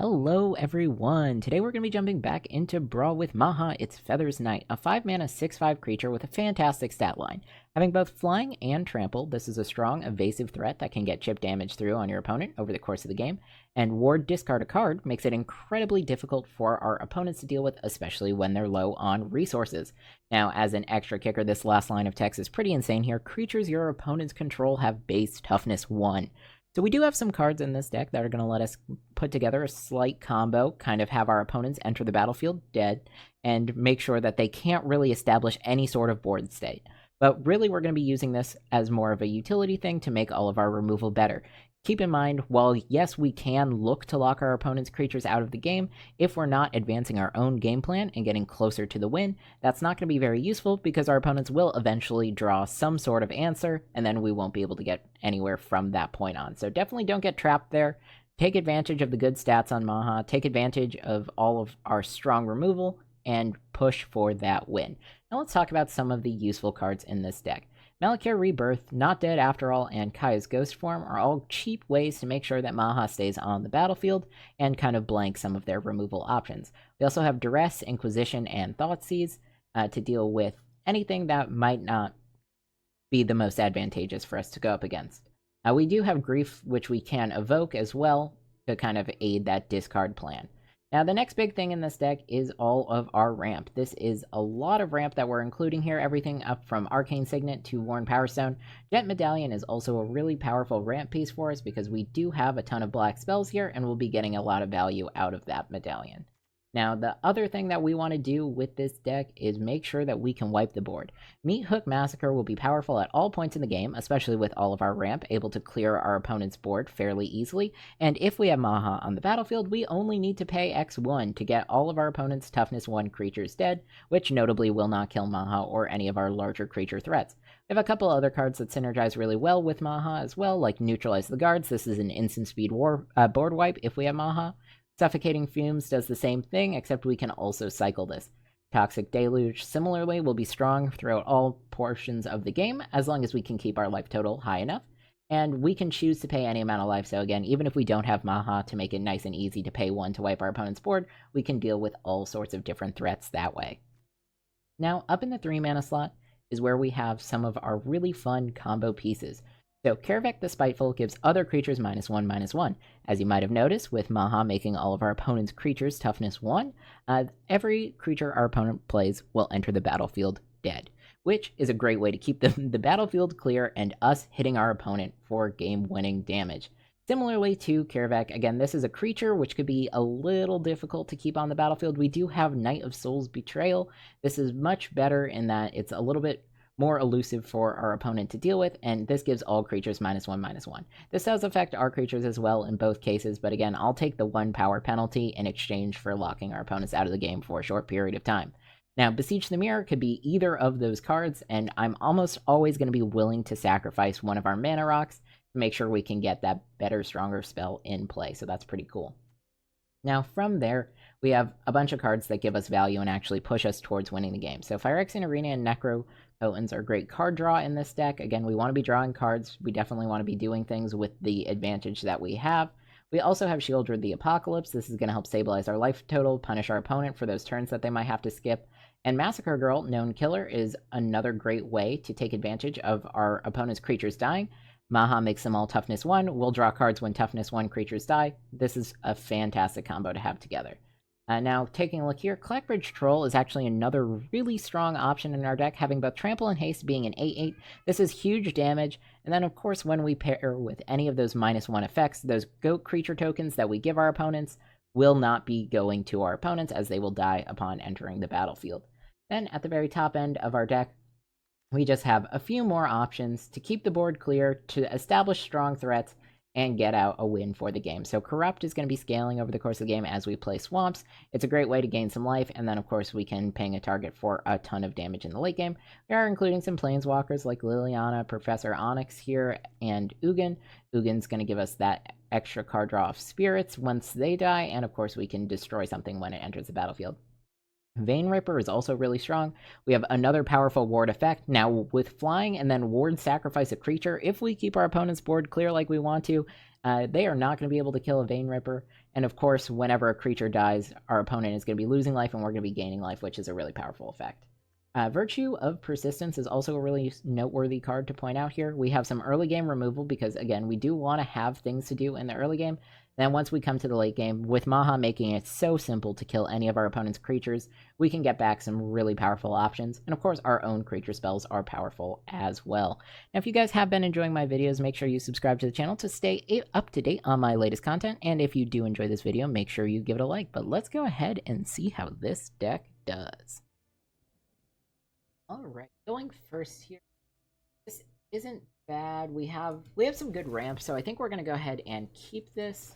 Hello everyone! Today we're going to be jumping back into Brawl with Maha, its Feathers Knight, a 5-mana 6/5 creature with a fantastic stat line. Having both Flying and Trample, this is a strong, evasive threat that can get chip damage through on your opponent over the course of the game, and Ward Discard a Card makes it incredibly difficult for our opponents to deal with, especially when they're low on resources. Now, as an extra kicker, this last line of text is pretty insane here. Creatures your opponents control have base toughness 1. So we do have some cards in this deck that are going to let us put together a slight combo, kind of have our opponents enter the battlefield dead, and make sure that they can't really establish any sort of board state. But really, we're going to be using this as more of a utility thing to make all of our removal better. Keep in mind, while yes, we can look to lock our opponent's creatures out of the game, if we're not advancing our own game plan and getting closer to the win, that's not going to be very useful because our opponents will eventually draw some sort of answer, and then we won't be able to get anywhere from that point on. So definitely don't get trapped there. Take advantage of the good stats on Maha, take advantage of all of our strong removal, and push for that win. Now let's talk about some of the useful cards in this deck. Malakir Rebirth, Not Dead After All, and Kaya's Ghost Form are all cheap ways to make sure that Maha stays on the battlefield and kind of blank some of their removal options. We also have Duress, Inquisition, and Thoughtseize to deal with anything that might not be the most advantageous for us to go up against. We do have Grief, which we can evoke as well to kind of aid that discard plan. Now, the next big thing in this deck is all of our ramp. This is a lot of ramp that we're including here, everything up from Arcane Signet to Worn Powerstone. Jet Medallion is also a really powerful ramp piece for us because we do have a ton of black spells here, and we'll be getting a lot of value out of that medallion. Now, the other thing that we want to do with this deck is make sure that we can wipe the board. Meat Hook Massacre will be powerful at all points in the game, especially with all of our ramp, able to clear our opponent's board fairly easily, and if we have Maha on the battlefield, we only need to pay X1 to get all of our opponent's Toughness 1 creatures dead, which notably will not kill Maha or any of our larger creature threats. We have a couple other cards that synergize really well with Maha as well, like Neutralize the Guards. This is an instant speed board wipe if we have Maha. Suffocating Fumes does the same thing, except we can also cycle this. Toxic Deluge, similarly, will be strong throughout all portions of the game, as long as we can keep our life total high enough. And we can choose to pay any amount of life, so again, even if we don't have Maha to make it nice and easy to pay 1 to wipe our opponent's board, we can deal with all sorts of different threats that way. Now, up in the 3-mana slot is where we have some of our really fun combo pieces. So, Karavek the Spiteful gives other creatures -1/-1. As you might have noticed, with Maha making all of our opponent's creatures toughness 1, every creature our opponent plays will enter the battlefield dead, which is a great way to keep the battlefield clear and us hitting our opponent for game-winning damage. Similarly to Karavek, again, this is a creature which could be a little difficult to keep on the battlefield. We do have Knight of Souls Betrayal. This is much better in that it's a little bit more elusive for our opponent to deal with, and this gives all creatures -1/-1. This does affect our creatures as well in both cases, but again, I'll take the 1 power penalty in exchange for locking our opponents out of the game for a short period of time. Now, Besiege the Mirror could be either of those cards, and I'm almost always going to be willing to sacrifice one of our mana rocks to make sure we can get that better, stronger spell in play, so that's pretty cool. Now, from there, we have a bunch of cards that give us value and actually push us towards winning the game. So Phyrexian Arena and Necropotence are great card draw in this deck. Again, we want to be drawing cards. We definitely want to be doing things with the advantage that we have. We also have Shieldred the Apocalypse. This is going to help stabilize our life total, punish our opponent for those turns that they might have to skip. And Massacre Girl, Known Killer, is another great way to take advantage of our opponent's creatures dying. Maha makes them all toughness 1. We'll draw cards when toughness 1 creatures die. This is a fantastic combo to have together. Now, taking a look here, Clackbridge Troll is actually another really strong option in our deck, having both Trample and Haste being an 8/8. This is huge damage, and then of course when we pair with any of those -1 effects, those goat creature tokens that we give our opponents will not be going to our opponents, as they will die upon entering the battlefield. Then at the very top end of our deck, we just have a few more options to keep the board clear, to establish strong threats, and get out a win for the game. So Corrupt is going to be scaling over the course of the game as we play Swamps. It's a great way to gain some life, and then of course we can ping a target for a ton of damage in the late game. We are including some Planeswalkers like Liliana, Professor Onyx here, and Ugin. Ugin's going to give us that extra card draw of Spirits once they die, and of course we can destroy something when it enters the battlefield. Vein Ripper is also really strong. We have another powerful ward effect. Now, with flying and then ward sacrifice a creature, if we keep our opponent's board clear like we want to, They are not going to be able to kill a Vein Ripper, and of course, whenever a creature dies, our opponent is going to be losing life and we're going to be gaining life, which is a really powerful effect. Virtue of Persistence is also a really noteworthy card to point out here. We have some early game removal because, again, we do want to have things to do in the early game. Then once we come to the late game, with Maha making it so simple to kill any of our opponent's creatures, we can get back some really powerful options. And of course, our own creature spells are powerful as well. Now, if you guys have been enjoying my videos, make sure you subscribe to the channel to stay up to date on my latest content. And if you do enjoy this video, make sure you give it a like. But let's go ahead and see how this deck does. Alright, going first here. This isn't bad. We have some good ramps, so I think we're going to go ahead and keep this.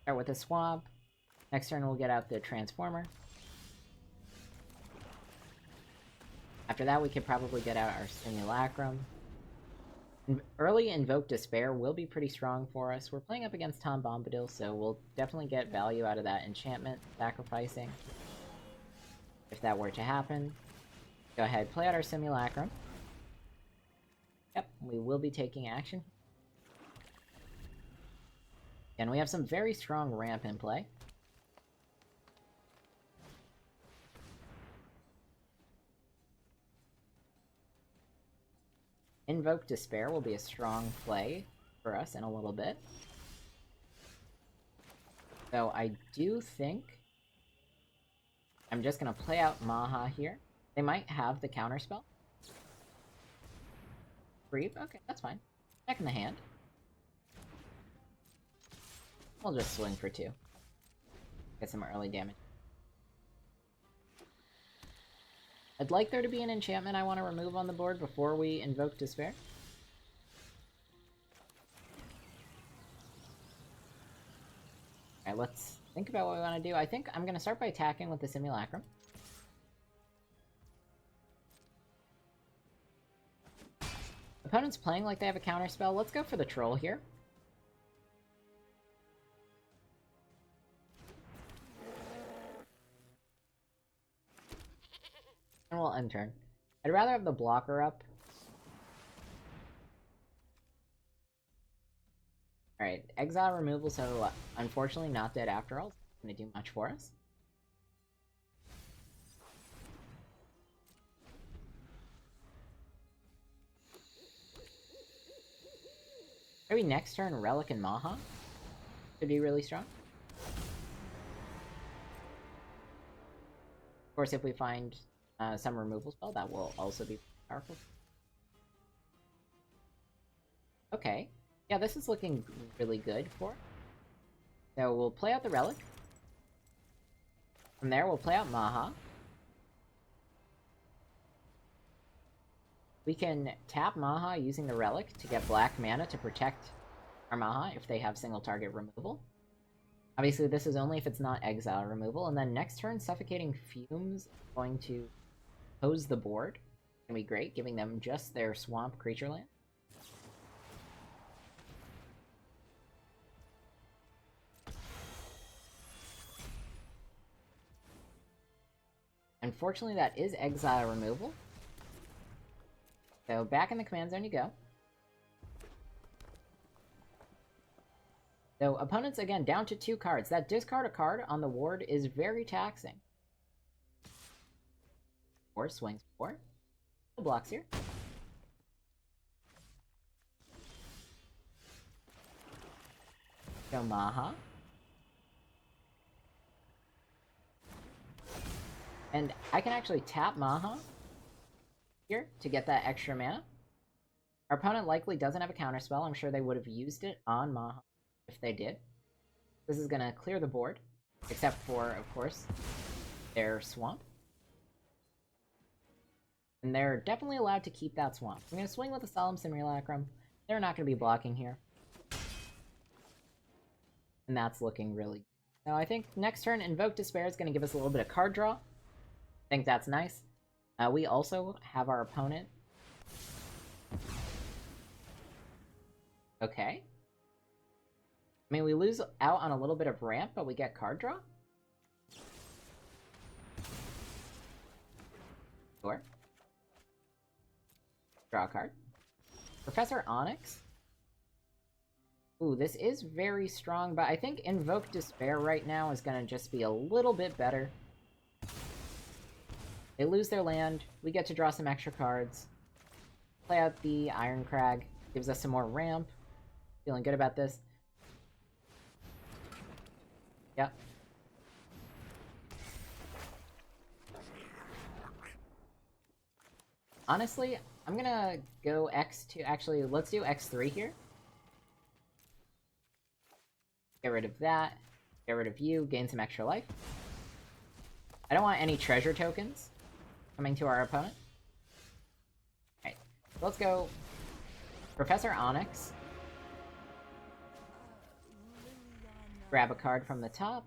Start with a swap. Next turn we'll get out the Transformer. After that we could probably get out our Simulacrum. Early Invoke Despair will be pretty strong for us. We're playing up against Tom Bombadil, so we'll definitely get value out of that enchantment sacrificing. If that were to happen, go ahead, play out our Simulacrum. Yep, we will be taking action. And we have some very strong ramp in play. Invoke Despair will be a strong play for us in a little bit. So I do think I'm just going to play out Maha here. They might have the counterspell. Creep? Okay, that's fine. Back in the hand. We'll just swing for 2. Get some early damage. I'd like there to be an enchantment I want to remove on the board before we invoke Despair. Alright, let's think about what we want to do. I think I'm going to start by attacking with the Simulacrum. Opponent's playing like they have a counterspell. Let's go for the Troll here. And we'll end turn. I'd rather have the blocker up. Alright, exile removal, so unfortunately not dead after all. It's not going to do much for us. Maybe next turn, Relic and Maha could be really strong. Of course, if we find some removal spell, that will also be powerful. Okay. Yeah, this is looking really good for it. So we'll play out the Relic. From there, we'll play out Maha. We can tap Maha using the Relic to get black mana to protect our Maha if they have single target removal. Obviously, this is only if it's not exile removal. And then next turn, Suffocating Fumes is going to pose the board. It's going to be great, giving them just their swamp creature land. Unfortunately, that is exile removal. So back in the command zone you go. So opponents, again, down to 2 cards. That discard a card on the ward is very taxing. 4 swings 4. No blocks here. Go Maha. And I can actually tap Maha here to get that extra mana. Our opponent likely doesn't have a counterspell. I'm sure they would have used it on Maha if they did. This is going to clear the board, except for, of course, their swamp. And they're definitely allowed to keep that swamp. I'm going to swing with a Solemn Simulacrum. They're not going to be blocking here. And that's looking really good. Now I think next turn, Invoke Despair is going to give us a little bit of card draw. I think that's nice. We also have our opponent. Okay. I mean, we lose out on a little bit of ramp, but we get card draw? Sure. Draw a card. Professor Onyx. Ooh, this is very strong, but I think Invoke Despair right now is gonna just be a little bit better. They lose their land, we get to draw some extra cards. Play out the Iron Crag, gives us some more ramp. Feeling good about this. Yep. Honestly, I'm gonna go X2. Actually, let's do X3 here. Get rid of that. Get rid of you. Gain some extra life. I don't want any treasure tokens coming to our opponent. Alright, let's go Professor Onyx. Grab a card from the top.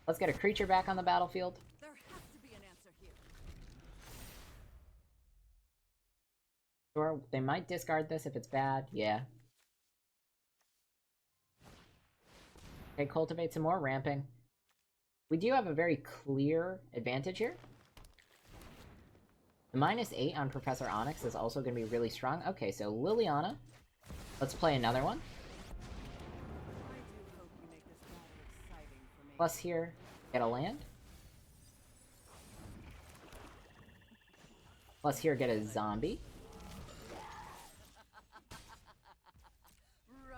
Let's get a creature back on the battlefield. There has to be an answer here. Sure, they might discard this if it's bad. Yeah. Okay, cultivate some more ramping. We do have a very clear advantage here. The -8 on Professor Onyx is also going to be really strong. Okay, so Liliana. Let's play another one. Plus here, get a land. Plus here, get a zombie.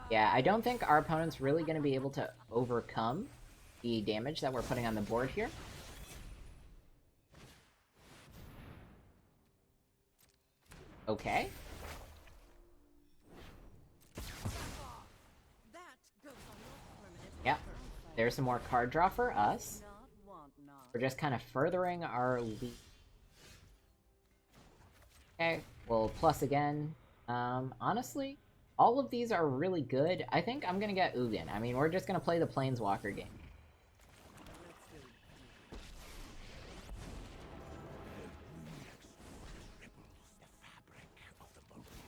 Yeah, I don't think our opponent's really going to be able to overcome the damage that we're putting on the board here. Okay. Yeah, there's some more card draw for us. We're just kind of furthering our lead. Okay, well, plus again. Honestly, all of these are really good. I think I'm gonna get Ugin. I mean, we're just gonna play the Planeswalker game.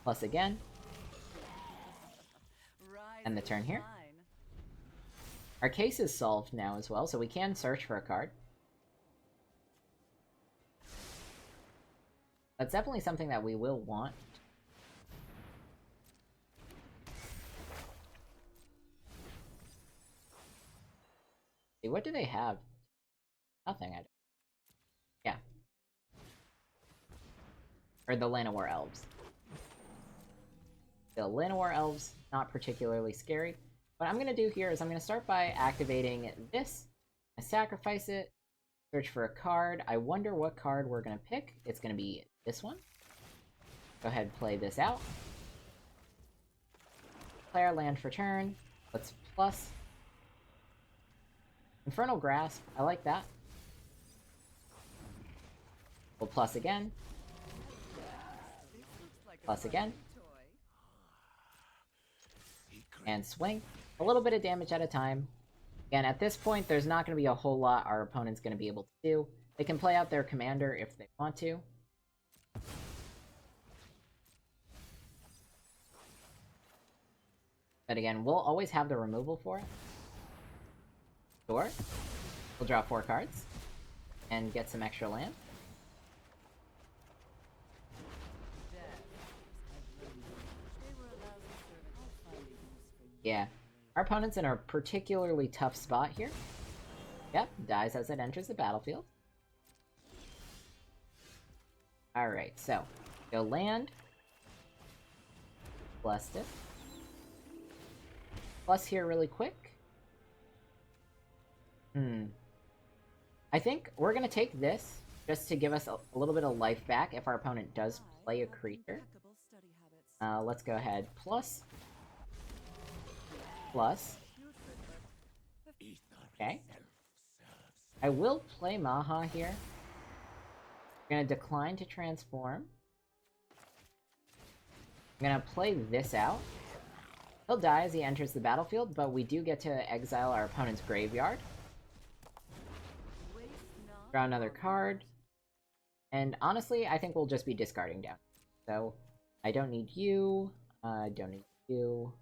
Plus again. And the turn here. Our case is solved now as well, so we can search for a card. That's definitely something that we will want. See, what do they have? Nothing, I don't. Yeah. Or the Llanowar Elves. The Llanowar Elves, not particularly scary. What I'm gonna do here is I'm gonna start by activating this. I sacrifice it, search for a card. I wonder what card we're gonna pick. It's gonna be this one. Go ahead and play this out. Play our land for turn. Let's plus. Infernal Grasp, I like that. We'll plus again. Plus again. And swing. A little bit of damage at a time. Again, at this point, there's not going to be a whole lot our opponent's going to be able to do. They can play out their commander if they want to. But again, we'll always have the removal for it. Sure. We'll draw 4 cards. And get some extra land. Yeah. Our opponent's in a particularly tough spot here. Yep, dies as it enters the battlefield. Alright, so go land. Blessed it. Plus here really quick. I think we're gonna take this just to give us a little bit of life back if our opponent does play a creature. Let's go ahead. Plus. Plus. Okay. I will play Maha here. I'm gonna decline to transform. I'm gonna play this out. He'll die as he enters the battlefield, but we do get to exile our opponent's graveyard. Draw another card. And honestly, I think we'll just be discarding down. So, I don't need you. I don't need you.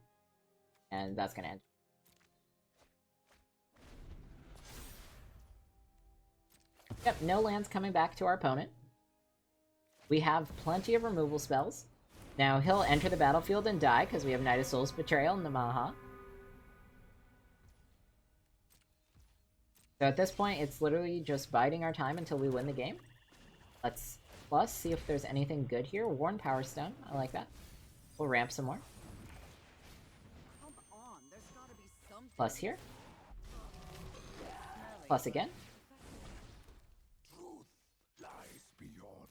And that's gonna end. Yep, no lands coming back to our opponent. We have plenty of removal spells. Now, he'll enter the battlefield and die, because we have Knight of Souls Betrayal in the Maha. So at this point, it's literally just biding our time until we win the game. Let's plus see if there's anything good here. Worn Power Stone, I like that. We'll ramp some more. Come on, there's gotta be something. Plus here. Plus again. Truth lies beyond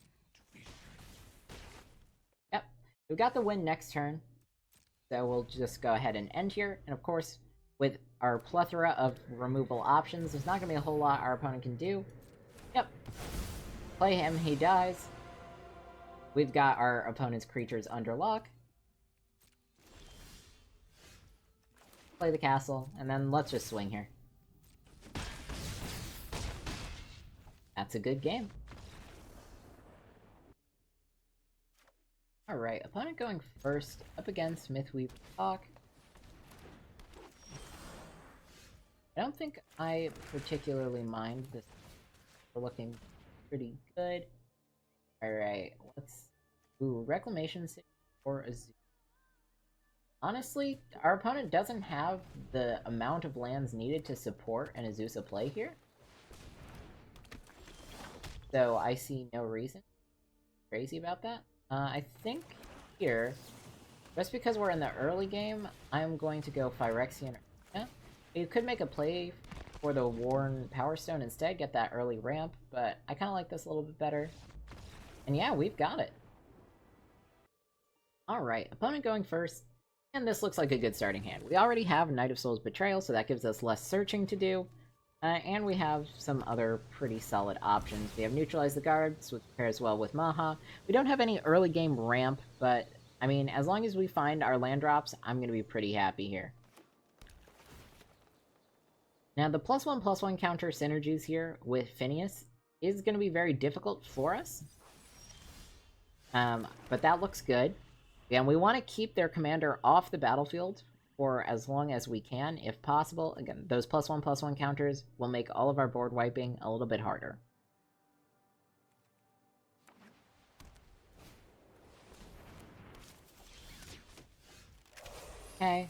vision. Yep. We got the win next turn. So we'll just go ahead and end here. And of course, with our plethora of removal options, there's not going to be a whole lot our opponent can do. Yep. Play him, he dies. We've got our opponent's creatures under lock. Play the castle, and then let's just swing here. That's a good game. Alright, opponent going first, up against Mythweaver Hawk. I don't think I particularly mind this. We're looking pretty good. Alright, let's... Ooh, Reclamation City or a zoo. Honestly, our opponent doesn't have the amount of lands needed to support an Azusa play here. So I see no reason crazy about that. I think here, just because we're in the early game, I'm going to go Phyrexian Arena. You could make a play for the Worn Power Stone instead, get that early ramp, but I kind of like this a little bit better. And yeah, we've got it. Alright, opponent going first, and this looks like a good starting hand. We already have Knight of Souls Betrayal, so that gives us less searching to do. And we have some other pretty solid options. We have Neutralize the Guards, which pairs well with Maha. We don't have any early game ramp, but, I mean, as long as we find our land drops, I'm going to be pretty happy here. Now, the +1/+1 counter synergies here with Phineas is going to be very difficult for us. But that looks good. And we want to keep their commander off the battlefield for as long as we can, if possible. Again, those +1/+1 counters will make all of our board wiping a little bit harder. Okay.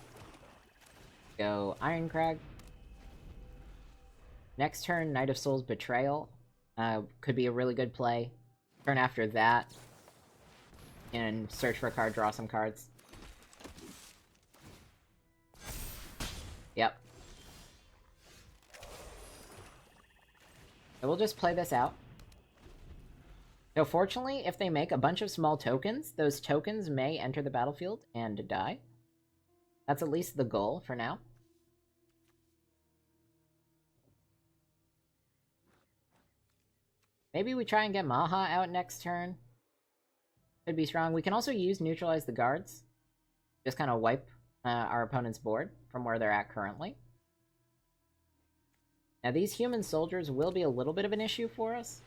Go Ironcrag. Next turn, Knight of Souls Betrayal. Could be a really good play. Turn after that. And search for a card, draw some cards. Yep. So we'll just play this out. So fortunately, if they make a bunch of small tokens, those tokens may enter the battlefield and die. That's at least the goal for now. Maybe we try and get Maha out next turn. Could be strong. We can also use Neutralize the Guards. Just kind of wipe our opponent's board from where they're at currently. Now these human soldiers will be a little bit of an issue for us.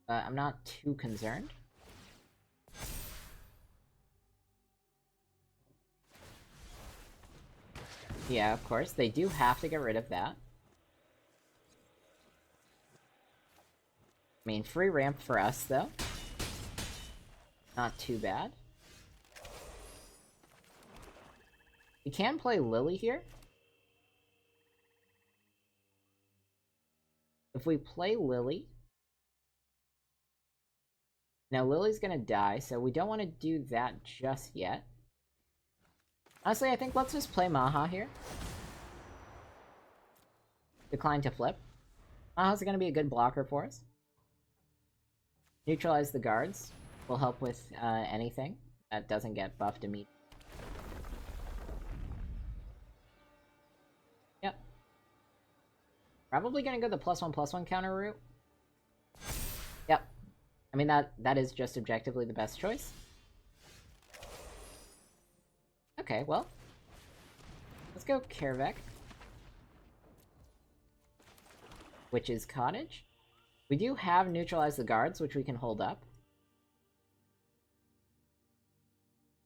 I'm not too concerned. Yeah, of course, they do have to get rid of that. I mean, free ramp for us, though. Not too bad. We can play Lily here. If we play Lily... Now, Lily's gonna die, so we don't want to do that just yet. Honestly, I think let's just play Maha here. Decline to flip. Maha's gonna be a good blocker for us. Neutralize the Guards will help with anything that doesn't get buffed immediately. Yep. Probably gonna go the +1/+1 counter route. Yep. I mean, that is just objectively the best choice. Okay, well. Let's go Kervek. Witch's Cottage. We do have Neutralize the Guards, which we can hold up.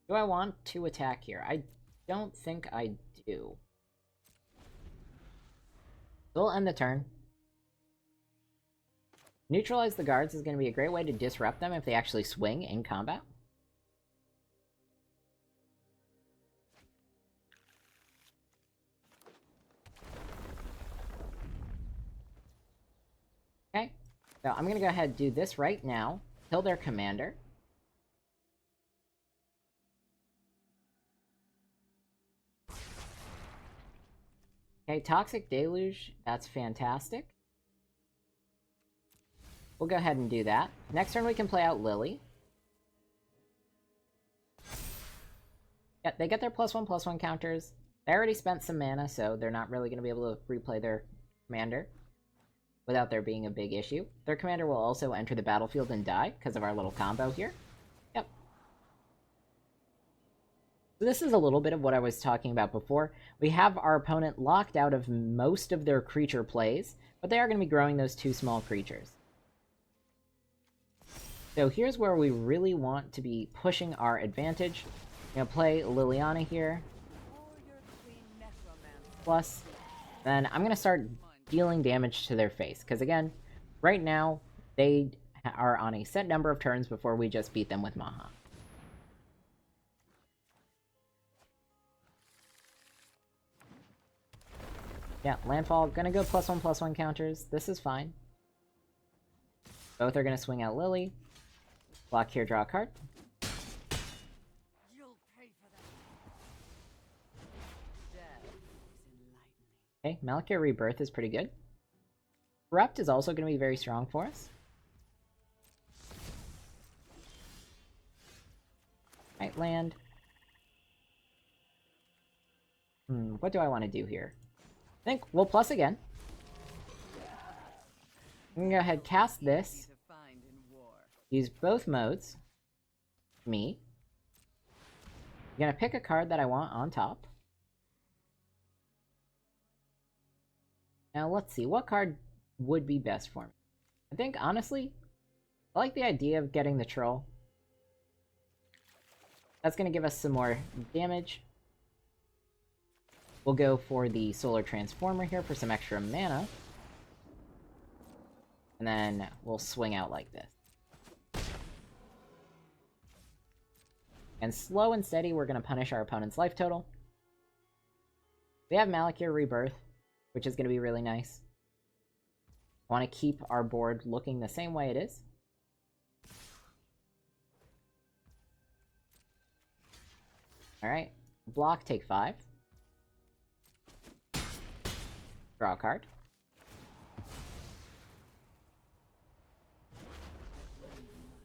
Do I want to attack here? I don't think I do. We'll end the turn. Neutralize the guards is going to be a great way to disrupt them if they actually swing in combat. Okay, so I'm going to go ahead and do this right now. Kill their commander. Okay, Toxic Deluge, that's fantastic. We'll go ahead and do that. Next turn we can play out Lily. Yeah, they get their +1/+1 counters. They already spent some mana, so they're not really going to be able to replay their commander without there being a big issue. Their commander will also enter the battlefield and die because of our little combo here. Yep. So this is a little bit of what I was talking about before. We have our opponent locked out of most of their creature plays, but they are going to be growing those 2 small creatures. So here's where we really want to be pushing our advantage. I'm going to play Liliana here. Plus, then I'm going to start dealing damage to their face. Because again, right now, they are on a set number of turns before we just beat them with Maha. Yeah, landfall, gonna go +1/+1 counters. This is fine. Both are gonna swing out Lily. Block here, draw a card. You'll pay for that. Death is enlightening. Okay, Malakir Rebirth is pretty good. Corrupt is also gonna be very strong for us. Right, land. What do I want to do here? I think we'll plus again. I'm gonna go ahead, cast this. Use both modes. Me. I'm gonna pick a card that I want on top. Now let's see, what card would be best for me? I think, honestly, I like the idea of getting the Troll. That's gonna give us some more damage. We'll go for the Solar Transformer here for some extra mana. And then we'll swing out like this. And slow and steady, we're going to punish our opponent's life total. We have Malakir Rebirth, which is going to be really nice. I want to keep our board looking the same way it is. Alright, block, take 5. Draw a card.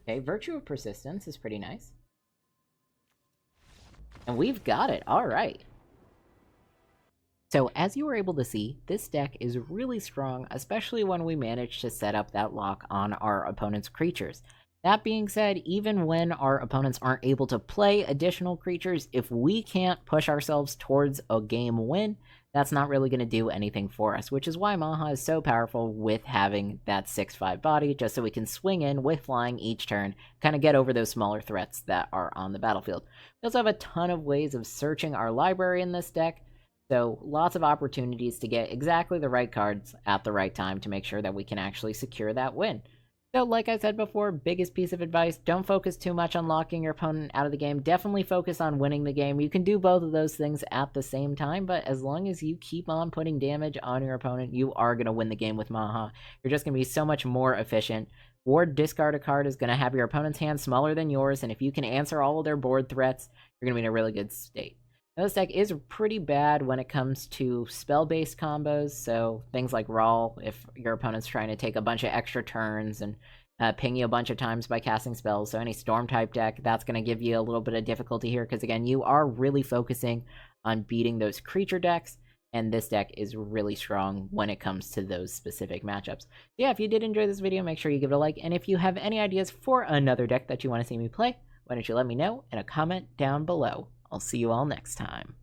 Okay, Virtue of Persistence is pretty nice. And we've got it, alright. So, as you were able to see, this deck is really strong, especially when we manage to set up that lock on our opponent's creatures. That being said, even when our opponents aren't able to play additional creatures, if we can't push ourselves towards a game win, that's not really going to do anything for us, which is why Maha is so powerful with having that 6/5 body, just so we can swing in with flying each turn, kind of get over those smaller threats that are on the battlefield. We also have a ton of ways of searching our library in this deck, so lots of opportunities to get exactly the right cards at the right time to make sure that we can actually secure that win. So, like I said before, biggest piece of advice, don't focus too much on locking your opponent out of the game. Definitely focus on winning the game. You can do both of those things at the same time, but as long as you keep on putting damage on your opponent, you are going to win the game with Maha. You're just going to be so much more efficient. Ward discard a card is going to have your opponent's hand smaller than yours, and if you can answer all of their board threats, you're going to be in a really good state. Now, this deck is pretty bad when it comes to spell-based combos, so things like Brawl, if your opponent's trying to take a bunch of extra turns and ping you a bunch of times by casting spells, so any Storm-type deck, that's going to give you a little bit of difficulty here, because again, you are really focusing on beating those creature decks, and this deck is really strong when it comes to those specific matchups. Yeah, if you did enjoy this video, make sure you give it a like, and if you have any ideas for another deck that you want to see me play, why don't you let me know in a comment down below. I'll see you all next time.